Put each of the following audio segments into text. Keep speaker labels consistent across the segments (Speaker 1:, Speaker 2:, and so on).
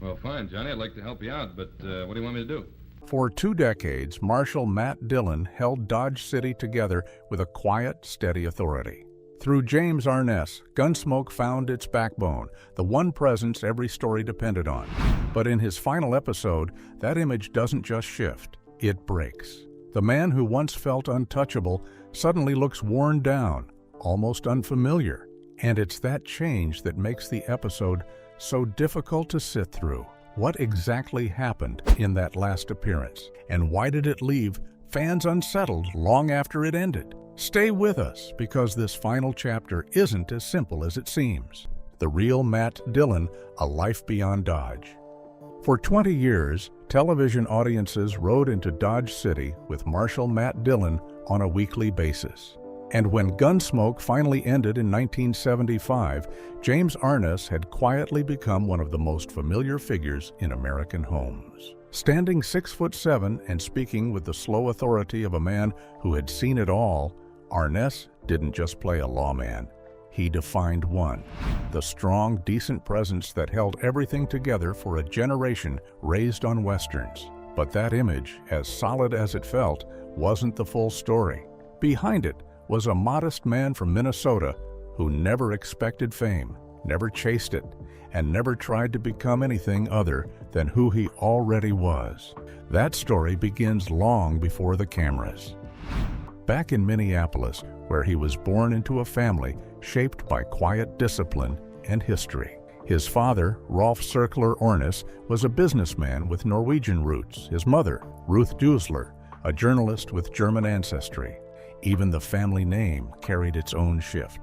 Speaker 1: Well, fine, Johnny. I'd like to help you out, but what do you want me to do?
Speaker 2: For 2 decades, Marshal Matt Dillon held Dodge City together with a quiet, steady authority. Through James Arness, Gunsmoke found its backbone, the one presence every story depended on. But in his final episode, that image doesn't just shift, it breaks. The man who once felt untouchable suddenly looks worn down, almost unfamiliar. And it's that change that makes the episode so difficult to sit through. What exactly happened in that last appearance? And why did it leave fans unsettled long after it ended? Stay with us, because this final chapter isn't as simple as it seems. The real Matt Dillon, A Life Beyond Dodge. For 20 years, television audiences rode into Dodge City with Marshal Matt Dillon on a weekly basis. And when Gunsmoke finally ended in 1975, James Arness had quietly become one of the most familiar figures in American homes. Standing 6'7" and speaking with the slow authority of a man who had seen it all, Arness didn't just play a lawman. He defined one, the strong, decent presence that held everything together for a generation raised on Westerns. But that image, as solid as it felt, wasn't the full story. Behind it was a modest man from Minnesota who never expected fame, never chased it, and never tried to become anything other than who he already was. That story begins long before the cameras. Back in Minneapolis, where he was born into a family shaped by quiet discipline and history. His father, Rolf Cirkler Arness, was a businessman with Norwegian roots. His mother, Ruth Dusler, a journalist with German ancestry. Even the family name carried its own shift.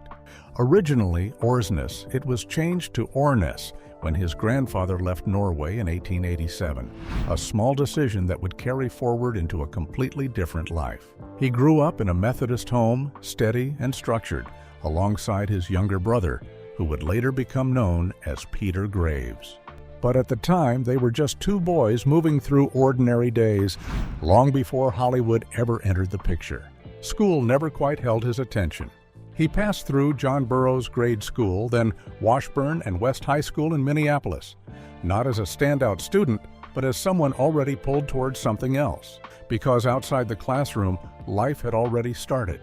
Speaker 2: Originally Orsnes, it was changed to Ornes when his grandfather left Norway in 1887, a small decision that would carry forward into a completely different life. He grew up in a Methodist home, steady and structured, alongside his younger brother, who would later become known as Peter Graves. But at the time, they were just 2 boys moving through ordinary days, long before Hollywood ever entered the picture. School never quite held his attention. He passed through John Burroughs Grade School, then Washburn and West High School in Minneapolis, not as a standout student, but as someone already pulled towards something else, because outside the classroom, life had already started.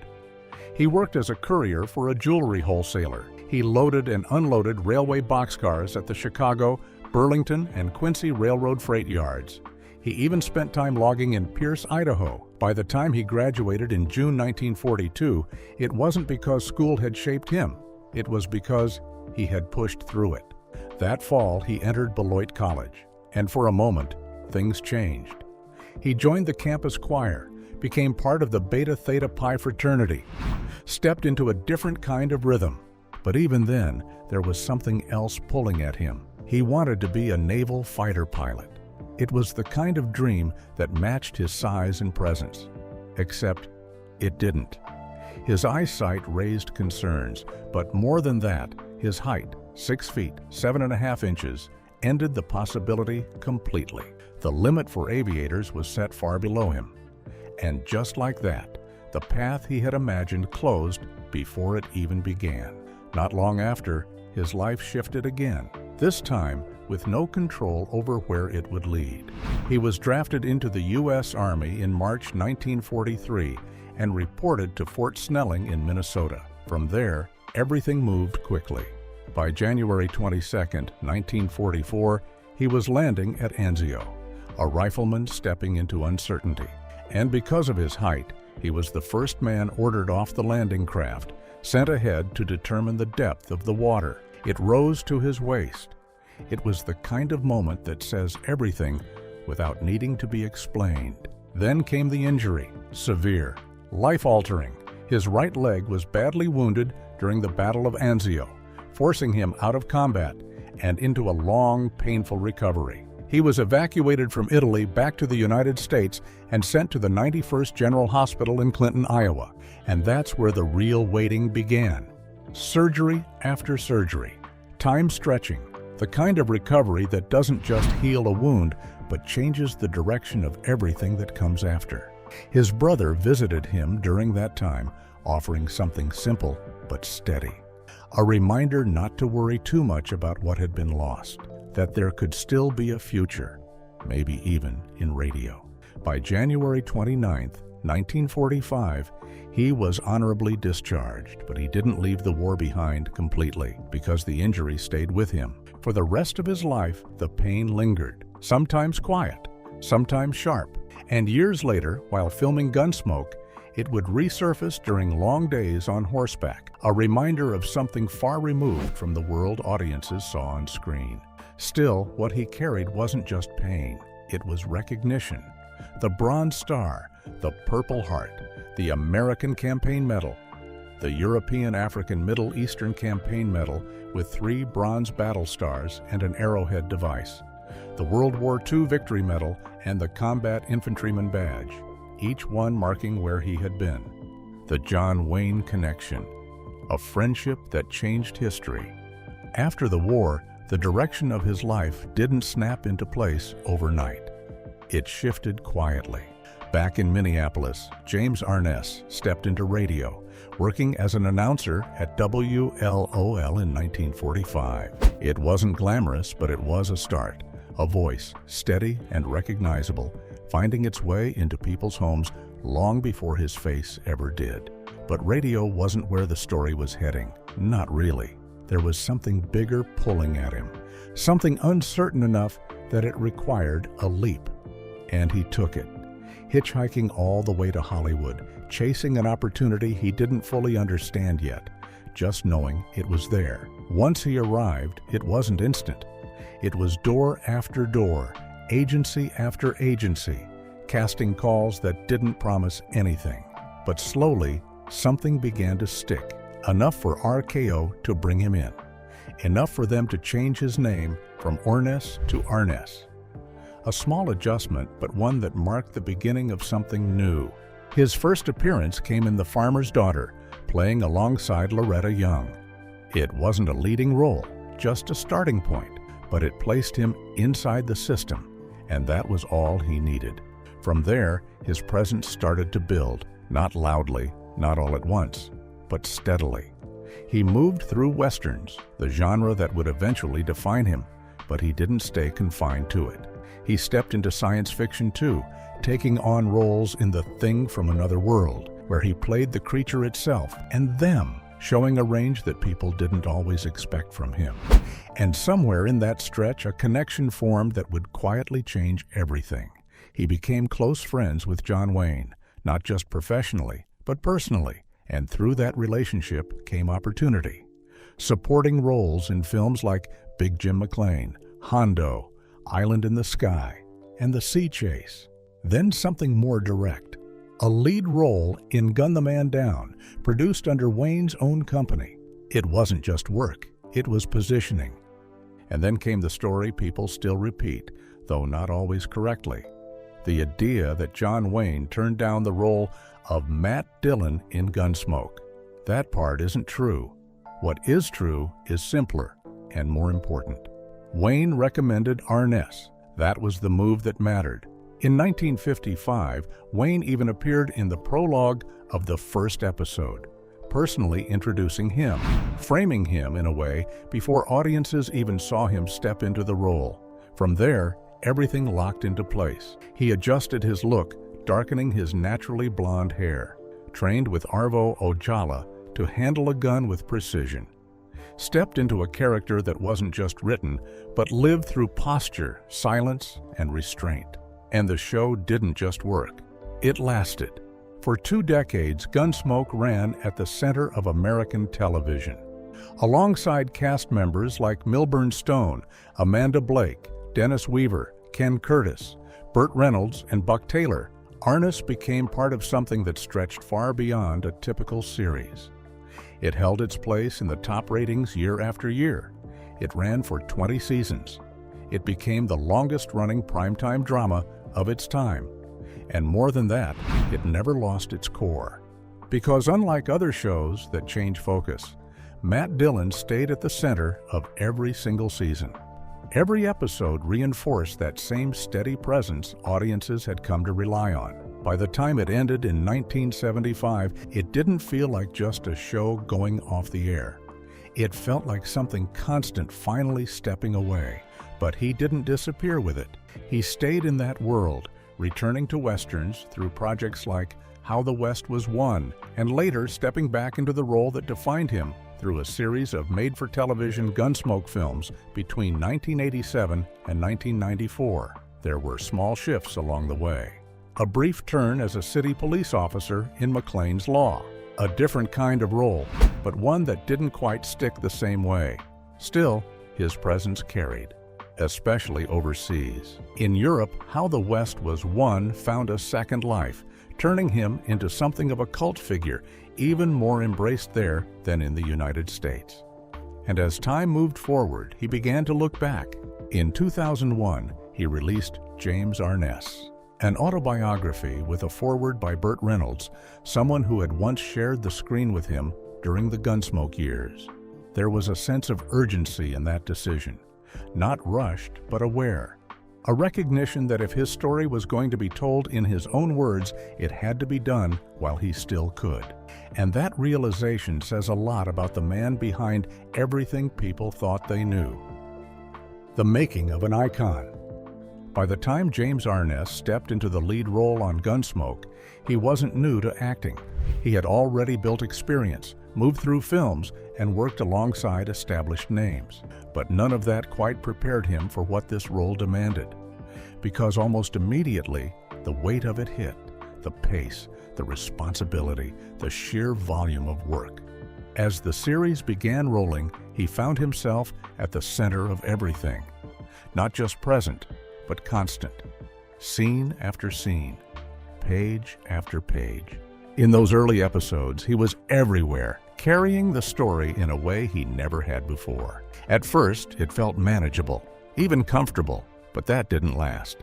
Speaker 2: He worked as a courier for a jewelry wholesaler. He loaded and unloaded railway boxcars at the Chicago, Burlington, and Quincy Railroad freight yards. He even spent time logging in Pierce, Idaho. By the time he graduated in June 1942, it wasn't because school had shaped him. It was because he had pushed through it. That fall, he entered Beloit College, and for a moment, things changed. He joined the campus choir, became part of the Beta Theta Pi fraternity, stepped into a different kind of rhythm. But even then, there was something else pulling at him. He wanted to be a naval fighter pilot. It was the kind of dream that matched his size and presence. Except it didn't. His eyesight raised concerns, but more than that, his height, 6 feet, 7.5 inches, ended the possibility completely. The limit for aviators was set far below him. And just like that, the path he had imagined closed before it even began. Not long after, his life shifted again, this time with no control over where it would lead. He was drafted into the U.S. Army in March 1943 and reported to Fort Snelling in Minnesota. From there, everything moved quickly. By January 22, 1944, he was landing at Anzio, a rifleman stepping into uncertainty. And because of his height, he was the first man ordered off the landing craft, sent ahead to determine the depth of the water. It rose to his waist. It was the kind of moment that says everything without needing to be explained. Then came the injury, severe, life-altering. His right leg was badly wounded during the Battle of Anzio, forcing him out of combat and into a long, painful recovery. He was evacuated from Italy back to the United States and sent to the 91st General Hospital in Clinton, Iowa. And that's where the real waiting began. Surgery after surgery, time stretching, the kind of recovery that doesn't just heal a wound, but changes the direction of everything that comes after. His brother visited him during that time, offering something simple but steady. A reminder not to worry too much about what had been lost, that there could still be a future, maybe even in radio. By January 29, 1945, he was honorably discharged, but he didn't leave the war behind completely because the injury stayed with him. For the rest of his life, the pain lingered, sometimes quiet, sometimes sharp. And years later, while filming Gunsmoke, it would resurface during long days on horseback, a reminder of something far removed from the world audiences saw on screen. Still, what he carried wasn't just pain, it was recognition. The Bronze Star, the Purple Heart, the American Campaign Medal, the European African Middle Eastern Campaign Medal with 3 bronze battle stars and an arrowhead device, the World War II Victory Medal, and the Combat Infantryman Badge, each one marking where he had been. The John Wayne Connection, a friendship that changed history. After the war, the direction of his life didn't snap into place overnight. It shifted quietly. Back in Minneapolis, James Arness stepped into radio, working as an announcer at WLOL in 1945. It wasn't glamorous, but it was a start. A voice, steady and recognizable, finding its way into people's homes long before his face ever did. But radio wasn't where the story was heading. Not really. There was something bigger pulling at him, something uncertain enough that it required a leap. And he took it, hitchhiking all the way to Hollywood, chasing an opportunity he didn't fully understand yet, just knowing it was there. Once he arrived, it wasn't instant. It was door after door, agency after agency, casting calls that didn't promise anything. But slowly, something began to stick, enough for RKO to bring him in, enough for them to change his name from Arness to Arness. A small adjustment, but one that marked the beginning of something new. His first appearance came in The Farmer's Daughter, playing alongside Loretta Young. It wasn't a leading role, just a starting point, but it placed him inside the system, and that was all he needed. From there, his presence started to build, not loudly, not all at once, but steadily. He moved through westerns, the genre that would eventually define him, but he didn't stay confined to it. He stepped into science fiction too, taking on roles in The Thing from Another World, where he played the creature itself and them, showing a range that people didn't always expect from him. And somewhere in that stretch, a connection formed that would quietly change everything. He became close friends with John Wayne, not just professionally, but personally, and through that relationship came opportunity. Supporting roles in films like Big Jim McLean, Hondo, Island in the Sky, and The Sea Chase. Then something more direct. A lead role in Gun the Man Down, produced under Wayne's own company. It wasn't just work, it was positioning. And then came the story people still repeat, though not always correctly. The idea that John Wayne turned down the role of Matt Dillon in Gunsmoke. That part isn't true. What is true is simpler and more important. Wayne recommended Arness. That was the move that mattered. In 1955, Wayne even appeared in the prologue of the first episode, personally introducing him, framing him in a way before audiences even saw him step into the role. From there, everything locked into place. He adjusted his look, darkening his naturally blonde hair, trained with Arvo Ojala to handle a gun with precision, stepped into a character that wasn't just written, but lived through posture, silence, and restraint. And the show didn't just work. It lasted. For 2 decades, Gunsmoke ran at the center of American television. Alongside cast members like Milburn Stone, Amanda Blake, Dennis Weaver, Ken Curtis, Burt Reynolds, and Buck Taylor, Arness became part of something that stretched far beyond a typical series. It held its place in the top ratings year after year. It ran for 20 seasons. It became the longest-running primetime drama of its time. And more than that, it never lost its core. Because unlike other shows that change focus, Matt Dillon stayed at the center of every single season. Every episode reinforced that same steady presence audiences had come to rely on. By the time it ended in 1975, it didn't feel like just a show going off the air. It felt like something constant finally stepping away, but he didn't disappear with it. He stayed in that world, returning to Westerns through projects like How the West Was Won, and later stepping back into the role that defined him through a series of made-for-television Gunsmoke films between 1987 and 1994. There were small shifts along the way. A brief turn as a city police officer in McLean's Law. A different kind of role, but one that didn't quite stick the same way. Still, his presence carried, especially overseas. In Europe, How the West Was Won found a second life, turning him into something of a cult figure, even more embraced there than in the United States. And as time moved forward, he began to look back. In 2001, he released James Arness, an autobiography with a foreword by Burt Reynolds, someone who had once shared the screen with him during the Gunsmoke years. There was a sense of urgency in that decision, not rushed but aware. A recognition that if his story was going to be told in his own words, it had to be done while he still could. And that realization says a lot about the man behind everything people thought they knew. The making of an icon. By the time James Arness stepped into the lead role on Gunsmoke, he wasn't new to acting. He had already built experience, moved through films, and worked alongside established names. But none of that quite prepared him for what this role demanded. Because almost immediately, the weight of it hit, the pace, the responsibility, the sheer volume of work. As the series began rolling, he found himself at the center of everything. Not just present, but constant. Scene after scene, page after page. In those early episodes, he was everywhere, carrying the story in a way he never had before. At first, it felt manageable, even comfortable, but that didn't last.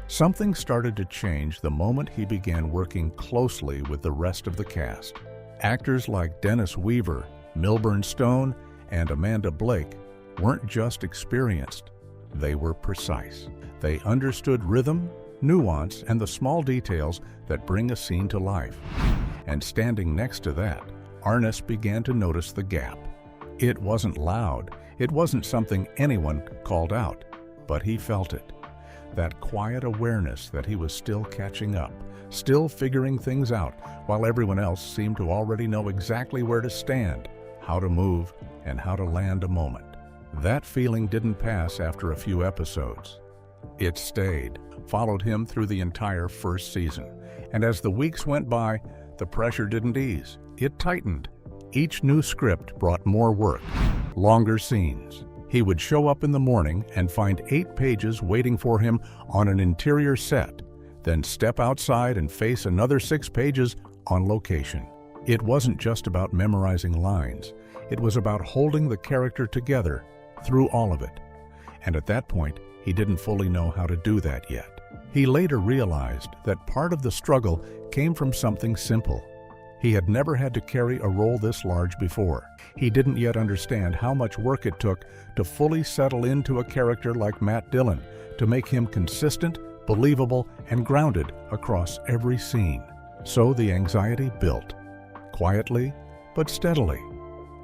Speaker 2: Something started to change the moment he began working closely with the rest of the cast. Actors like Dennis Weaver, Milburn Stone, and Amanda Blake weren't just experienced, they were precise. They understood rhythm, nuance, and the small details that bring a scene to life. And standing next to that, Arness began to notice the gap. It wasn't loud, it wasn't something anyone called out, but he felt it. That quiet awareness that he was still catching up, still figuring things out, while everyone else seemed to already know exactly where to stand, how to move, and how to land a moment. That feeling didn't pass after a few episodes. It stayed, followed him through the entire first season. And as the weeks went by, the pressure didn't ease. It tightened. Each new script brought more work, longer scenes. He would show up in the morning and find 8 pages waiting for him on an interior set, then step outside and face another 6 pages on location. It wasn't just about memorizing lines. It was about holding the character together through all of it. And at that point, he didn't fully know how to do that yet. He later realized that part of the struggle came from something simple. He had never had to carry a role this large before. He didn't yet understand how much work it took to fully settle into a character like Matt Dillon, to make him consistent, believable, and grounded across every scene. So the anxiety built, quietly but steadily,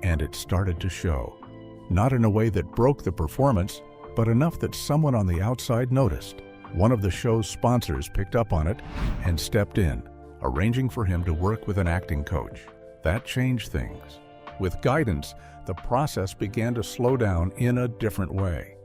Speaker 2: and it started to show. Not in a way that broke the performance, but enough that someone on the outside noticed. One of the show's sponsors picked up on it and stepped in, arranging for him to work with an acting coach. That changed things. With guidance, the process began to slow down in a different way.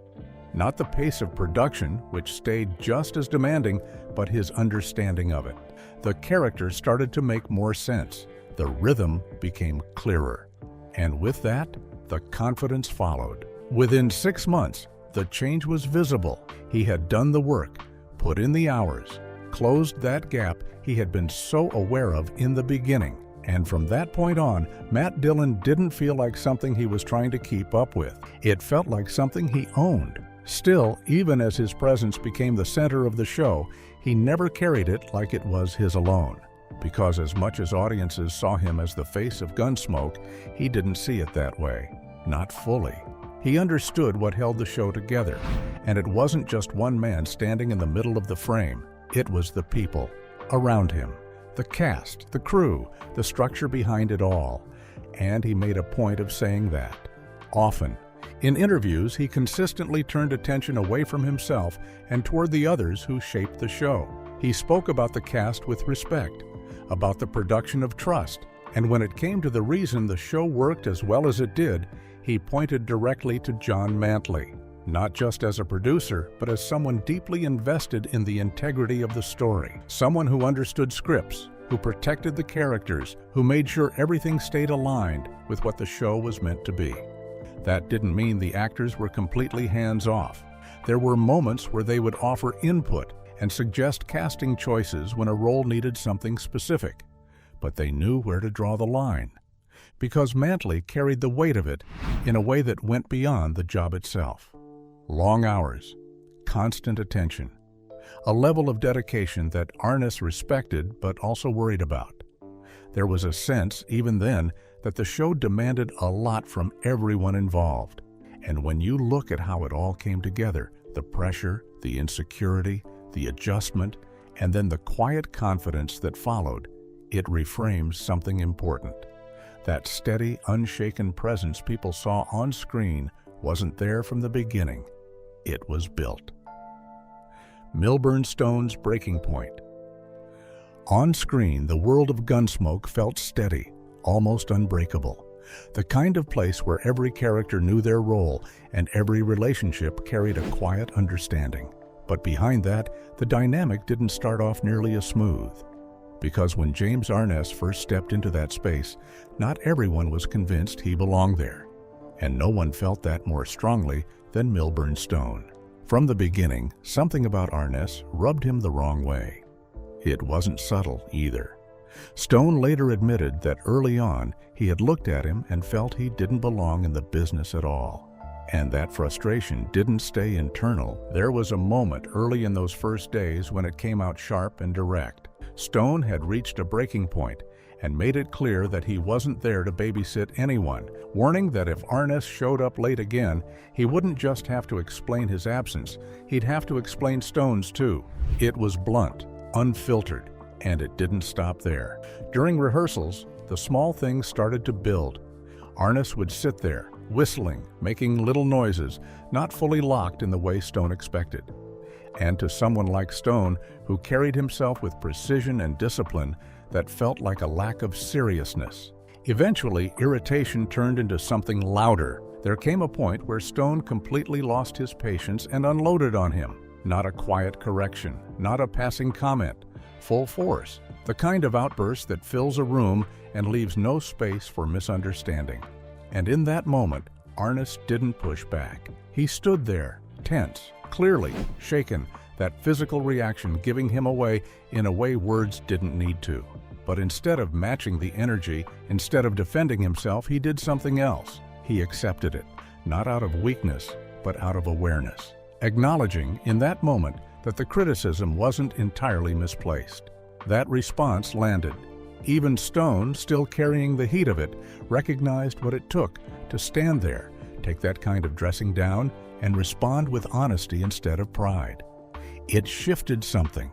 Speaker 2: Not the pace of production, which stayed just as demanding, but his understanding of it. The character started to make more sense. The rhythm became clearer. And with that, the confidence followed. Within 6 months, the change was visible. He had done the work, put in the hours, closed that gap he had been so aware of in the beginning. And from that point on, Matt Dillon didn't feel like something he was trying to keep up with. It felt like something he owned. Still, even as his presence became the center of the show, he never carried it like it was his alone. Because as much as audiences saw him as the face of Gunsmoke, he didn't see it that way. Not fully. He understood what held the show together, and it wasn't just one man standing in the middle of the frame. It was the people around him, the cast, the crew, the structure behind it all. And he made a point of saying that. Often. In interviews, he consistently turned attention away from himself and toward the others who shaped the show. He spoke about the cast with respect, about the production of trust, and when it came to the reason the show worked as well as it did, he pointed directly to John Mantley, not just as a producer, but as someone deeply invested in the integrity of the story, someone who understood scripts, who protected the characters, who made sure everything stayed aligned with what the show was meant to be. That didn't mean the actors were completely hands-off. There were moments where they would offer input and suggest casting choices when a role needed something specific, but they knew where to draw the line, because Mantley carried the weight of it in a way that went beyond the job itself. Long hours, constant attention, a level of dedication that Arness respected but also worried about. There was a sense, even then, that the show demanded a lot from everyone involved. And when you look at how it all came together, the pressure, the insecurity, the adjustment, and then the quiet confidence that followed, it reframes something important. That steady, unshaken presence people saw on screen wasn't there from the beginning. It was built. Milburn Stone's breaking point. On screen, the world of Gunsmoke felt steady, almost unbreakable. The kind of place where every character knew their role and every relationship carried a quiet understanding. But behind that, the dynamic didn't start off nearly as smooth. Because when James Arness first stepped into that space, not everyone was convinced he belonged there. And no one felt that more strongly than Milburn Stone. From the beginning, something about Arness rubbed him the wrong way. It wasn't subtle either. Stone later admitted that early on he had looked at him and felt he didn't belong in the business at all. And that frustration didn't stay internal. There was a moment early in those first days when it came out sharp and direct. Stone had reached a breaking point and made it clear that he wasn't there to babysit anyone, warning that if Arness showed up late again, he wouldn't just have to explain his absence, he'd have to explain Stone's too. It was blunt, unfiltered, and it didn't stop there. During rehearsals, the small things started to build. Arness would sit there, whistling, making little noises, not fully locked in the way Stone expected. And to someone like Stone, who carried himself with precision and discipline, that felt like a lack of seriousness. Eventually, irritation turned into something louder. There came a point where Stone completely lost his patience and unloaded on him. Not a quiet correction, not a passing comment, full force. The kind of outburst that fills a room and leaves no space for misunderstanding. And in that moment, Arness didn't push back. He stood there, tense, clearly shaken, that physical reaction giving him away in a way words didn't need to. But instead of matching the energy, instead of defending himself, he did something else. He accepted it, not out of weakness, but out of awareness, acknowledging in that moment that the criticism wasn't entirely misplaced. That response landed. Even Stone, still carrying the heat of it, recognized what it took to stand there, take that kind of dressing down, and respond with honesty instead of pride. It shifted something.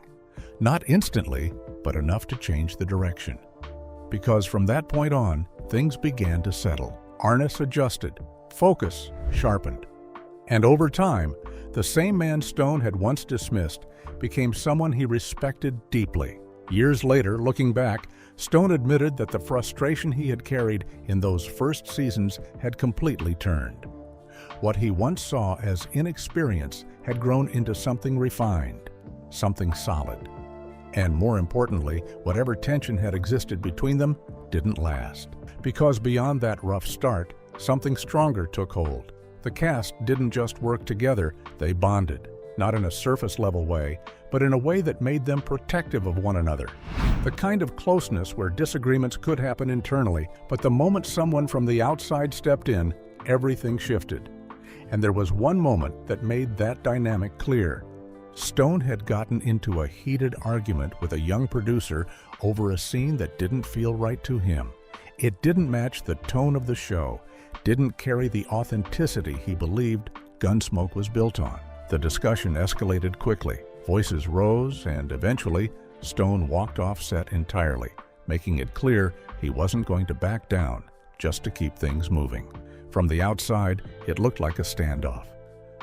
Speaker 2: Not instantly, but enough to change the direction. Because from that point on, things began to settle. Arness adjusted, focus sharpened. And over time, the same man Stone had once dismissed became someone he respected deeply. Years later, looking back, Stone admitted that the frustration he had carried in those first seasons had completely turned. What he once saw as inexperience had grown into something refined, something solid. And more importantly, whatever tension had existed between them didn't last. Because beyond that rough start, something stronger took hold. The cast didn't just work together, they bonded. Not in a surface-level way, but in a way that made them protective of one another. The kind of closeness where disagreements could happen internally, but the moment someone from the outside stepped in, everything shifted. And there was one moment that made that dynamic clear. Stone had gotten into a heated argument with a young producer over a scene that didn't feel right to him. It didn't match the tone of the show, didn't carry the authenticity he believed Gunsmoke was built on. The discussion escalated quickly. Voices rose, and eventually, Stone walked off set entirely, making it clear he wasn't going to back down just to keep things moving. From the outside, it looked like a standoff.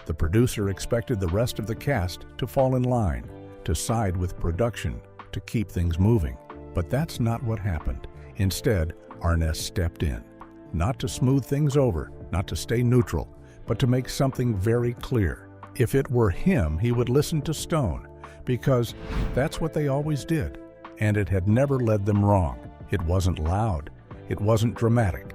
Speaker 2: The producer expected the rest of the cast to fall in line, to side with production, to keep things moving. But that's not what happened. Instead, Arness stepped in, not to smooth things over, not to stay neutral, but to make something very clear. If it were him, he would listen to Stone, because that's what they always did, and it had never led them wrong. It wasn't loud, it wasn't dramatic,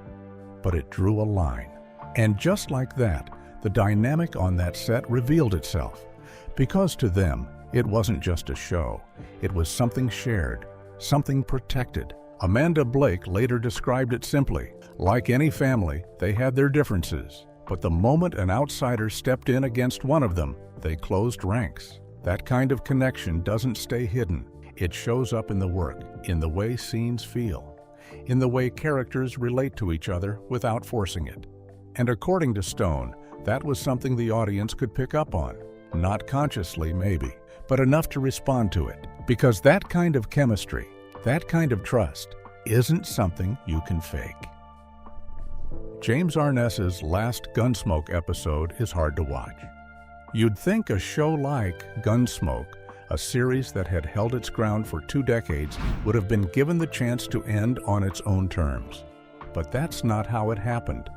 Speaker 2: but it drew a line. And just like that, the dynamic on that set revealed itself, because to them, it wasn't just a show. It was something shared, something protected. Amanda Blake later described it simply: like any family, they had their differences, but the moment an outsider stepped in against one of them, they closed ranks. That kind of connection doesn't stay hidden. It shows up in the work, in the way scenes feel, in the way characters relate to each other without forcing it. And according to Stone, that was something the audience could pick up on. Not consciously, maybe, but enough to respond to it. Because that kind of chemistry, that kind of trust, isn't something you can fake. James Arness's last Gunsmoke episode is hard to watch. You'd think a show like Gunsmoke, a series that had held its ground for 2 decades, would have been given the chance to end on its own terms. But that's not how it happened.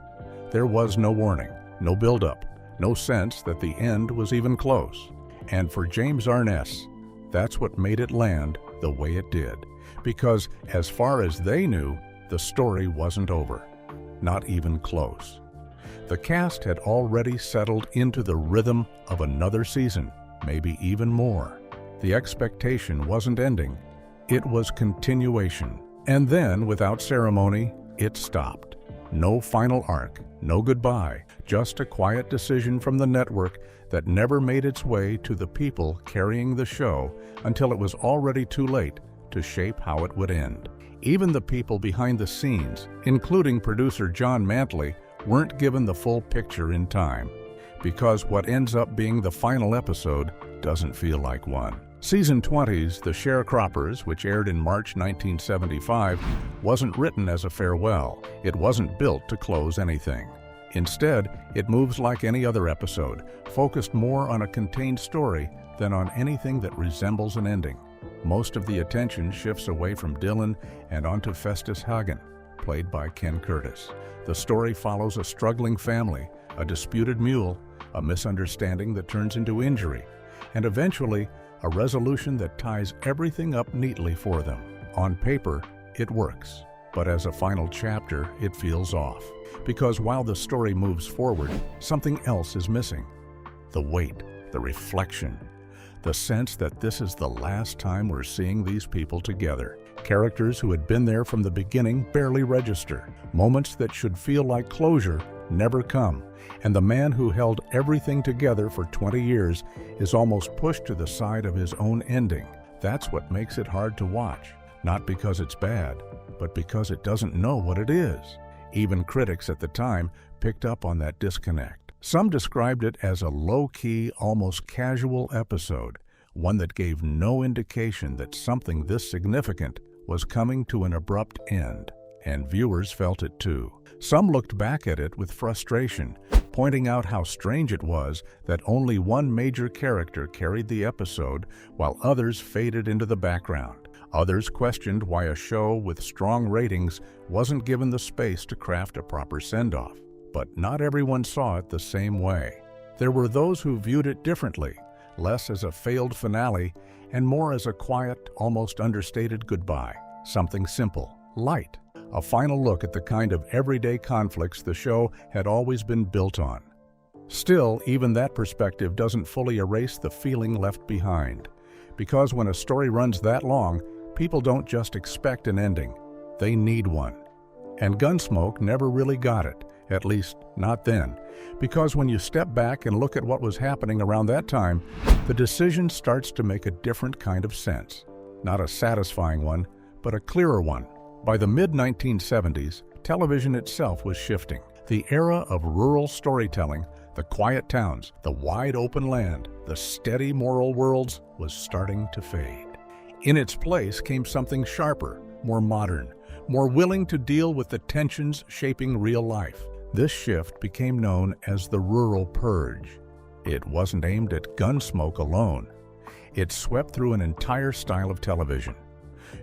Speaker 2: There was no warning, no build-up, no sense that the end was even close. And for James Arness, that's what made it land the way it did. Because as far as they knew, the story wasn't over. Not even close. The cast had already settled into the rhythm of another season, maybe even more. The expectation wasn't ending, it was continuation. And then, without ceremony, it stopped. No final arc, no goodbye, just a quiet decision from the network that never made its way to the people carrying the show until it was already too late to shape how it would end. Even the people behind the scenes, including producer John Mantley, weren't given the full picture in time, because what ends up being the final episode doesn't feel like one. Season 20's The Sharecroppers, which aired in March 1975, wasn't written as a farewell. It wasn't built to close anything. Instead, it moves like any other episode, focused more on a contained story than on anything that resembles an ending. Most of the attention shifts away from Dillon and onto Festus Hagen, played by Ken Curtis. The story follows a struggling family, a disputed mule, a misunderstanding that turns into injury, and eventually a resolution that ties everything up neatly for them. On paper, it works, but as a final chapter, it feels off. Because while the story moves forward, something else is missing. The weight, the reflection, the sense that this is the last time we're seeing these people together. Characters who had been there from the beginning barely register. Moments that should feel like closure never come. And the man who held everything together for 20 years is almost pushed to the side of his own ending. That's what makes it hard to watch. Not because it's bad, but because it doesn't know what it is. Even critics at the time picked up on that disconnect. Some described it as a low-key, almost casual episode, one that gave no indication that something this significant was coming to an abrupt end. And viewers felt it too. Some looked back at it with frustration, pointing out how strange it was that only one major character carried the episode while others faded into the background. Others questioned why a show with strong ratings wasn't given the space to craft a proper send-off. But not everyone saw it the same way. There were those who viewed it differently, less as a failed finale and more as a quiet, almost understated goodbye. Something simple, light, a final look at the kind of everyday conflicts the show had always been built on. Still, even that perspective doesn't fully erase the feeling left behind. Because when a story runs that long, people don't just expect an ending, they need one. And Gunsmoke never really got it, at least not then. Because when you step back and look at what was happening around that time, the decision starts to make a different kind of sense. Not a satisfying one, but a clearer one. By the mid-1970s, television itself was shifting. The era of rural storytelling, the quiet towns, the wide open land, the steady moral worlds was starting to fade. In its place came something sharper, more modern, more willing to deal with the tensions shaping real life. This shift became known as the Rural Purge. It wasn't aimed at Gunsmoke alone. It swept through an entire style of television.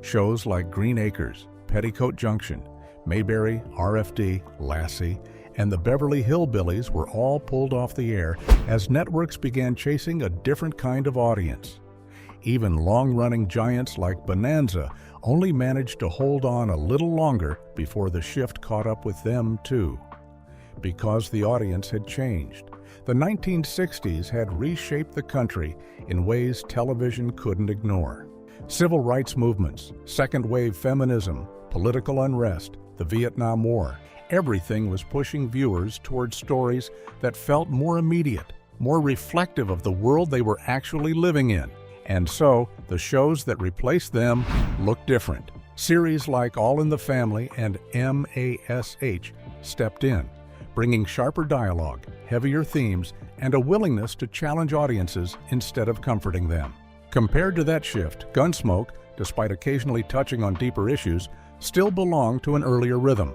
Speaker 2: Shows like Green Acres, Petticoat Junction, Mayberry, RFD, Lassie, and the Beverly Hillbillies were all pulled off the air as networks began chasing a different kind of audience. Even long-running giants like Bonanza only managed to hold on a little longer before the shift caught up with them too. Because the audience had changed. The 1960s had reshaped the country in ways television couldn't ignore. Civil rights movements, second-wave feminism, political unrest, the Vietnam War, everything was pushing viewers towards stories that felt more immediate, more reflective of the world they were actually living in. And so, the shows that replaced them looked different. Series like All in the Family and MASH stepped in, bringing sharper dialogue, heavier themes, and a willingness to challenge audiences instead of comforting them. Compared to that shift, Gunsmoke, despite occasionally touching on deeper issues, still belonged to an earlier rhythm,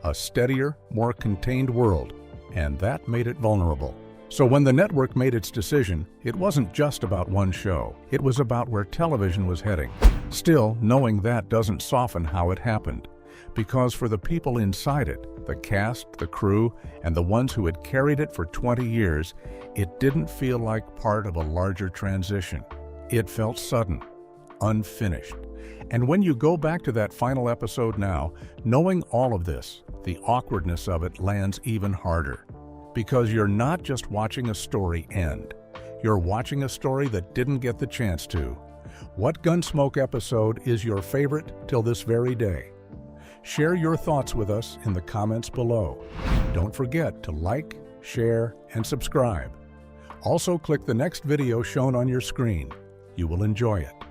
Speaker 2: a steadier, more contained world, and that made it vulnerable. So when the network made its decision, it wasn't just about one show. It was about where television was heading. Still, knowing that doesn't soften how it happened, because for the people inside it, the cast, the crew, and the ones who had carried it for 20 years, it didn't feel like part of a larger transition. It felt sudden, unfinished. And when you go back to that final episode now, knowing all of this, the awkwardness of it lands even harder. Because you're not just watching a story end. You're watching a story that didn't get the chance to. What Gunsmoke episode is your favorite till this very day? Share your thoughts with us in the comments below. Don't forget to like, share, and subscribe. Also click the next video shown on your screen. You will enjoy it.